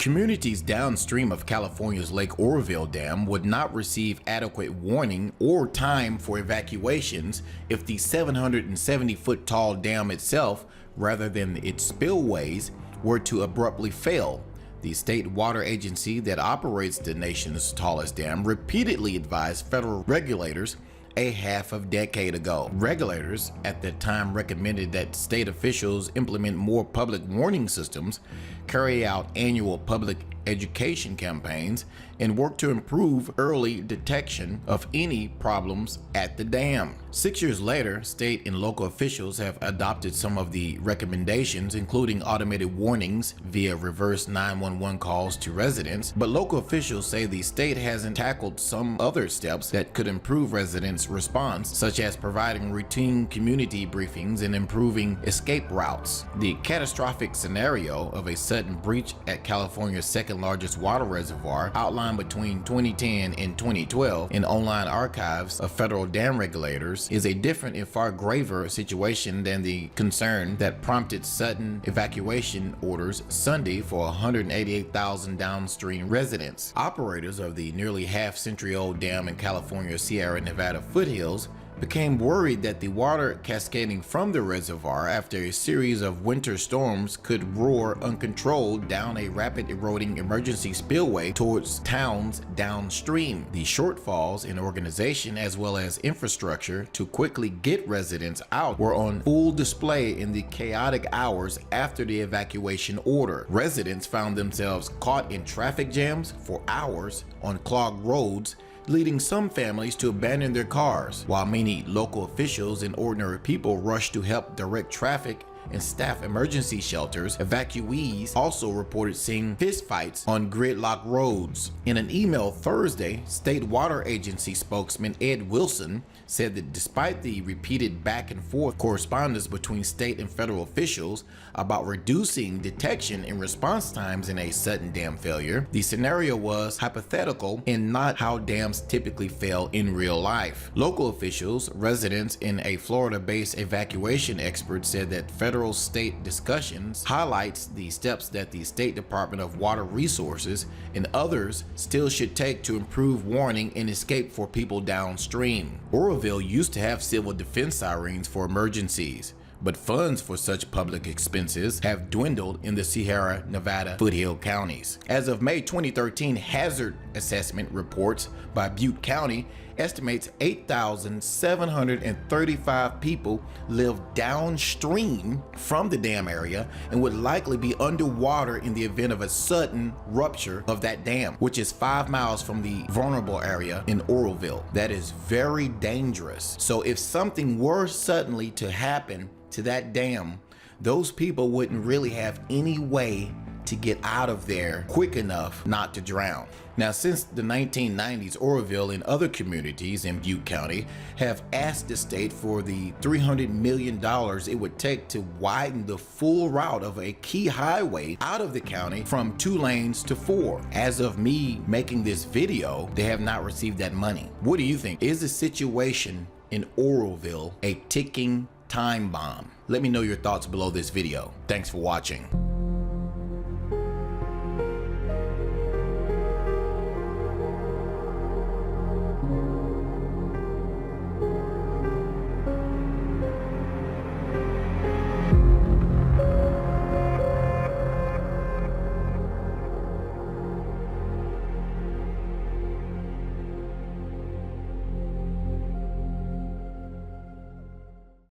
Communities downstream of California's Lake Oroville Dam would not receive adequate warning or time for evacuations if the 770-foot tall dam itself, rather than its spillways, were to abruptly fail. The state water agency that operates the nation's tallest dam repeatedly advised federal regulators a half a decade ago. Regulators at that time recommended that state officials implement more public warning systems, carry out annual public education campaigns, and work to improve early detection of any problems at the dam. 6 years later, state and local officials have adopted some of the recommendations, including automated warnings via reverse 911 calls to residents, but local officials say the state hasn't tackled some other steps that could improve residents' response, such as providing routine community briefings and improving escape routes. The catastrophic scenario of a sudden breach at California's second largest water reservoir, outlined between 2010 and 2012 in online archives of federal dam regulators, is a different and far graver situation than the concern that prompted sudden evacuation orders Sunday for 188,000 downstream residents. Operators of the nearly half-century-old dam in California's Sierra Nevada foothills became worried that the water cascading from the reservoir after a series of winter storms could roar uncontrolled down a rapid eroding emergency spillway towards towns downstream. The shortfalls in organization as well as infrastructure to quickly get residents out were on full display in the chaotic hours after the evacuation order. Residents found themselves caught in traffic jams for hours on clogged roads, leading some families to abandon their cars, while many local officials and ordinary people rushed to help direct traffic and staff emergency shelters. Evacuees also reported seeing fistfights on gridlock roads. In an email Thursday, State Water Agency spokesman Ed Wilson said that despite the repeated back and forth correspondence between state and federal officials about reducing detection and response times in a sudden dam failure, the scenario was hypothetical and not how dams typically fail in real life. Local officials, residents, and a Florida-based evacuation expert said that federal-state discussions highlights the steps that the State Department of Water Resources and others still should take to improve warning and escape for people downstream. Oroville used to have civil defense sirens for emergencies, but funds for such public expenses have dwindled in the Sierra Nevada foothill counties. As of May 2013, hazard assessment reports by Butte County estimates 8,735 people live downstream from the dam area and would likely be underwater in the event of a sudden rupture of that dam, which is 5 miles from the vulnerable area in Oroville. That is very dangerous. So if something were suddenly to happen to that dam, those people wouldn't really have any way to get out of there quick enough not to drown. Now, since the 1990s, Oroville and other communities in Butte County have asked the state for the $300 million it would take to widen the full route of a key highway out of the county from 2 lanes to 4. As of me making this video, they have not received that money. What do you think? Is the situation in Oroville a ticking time bomb? Let me know your thoughts below this video. Thanks for watching.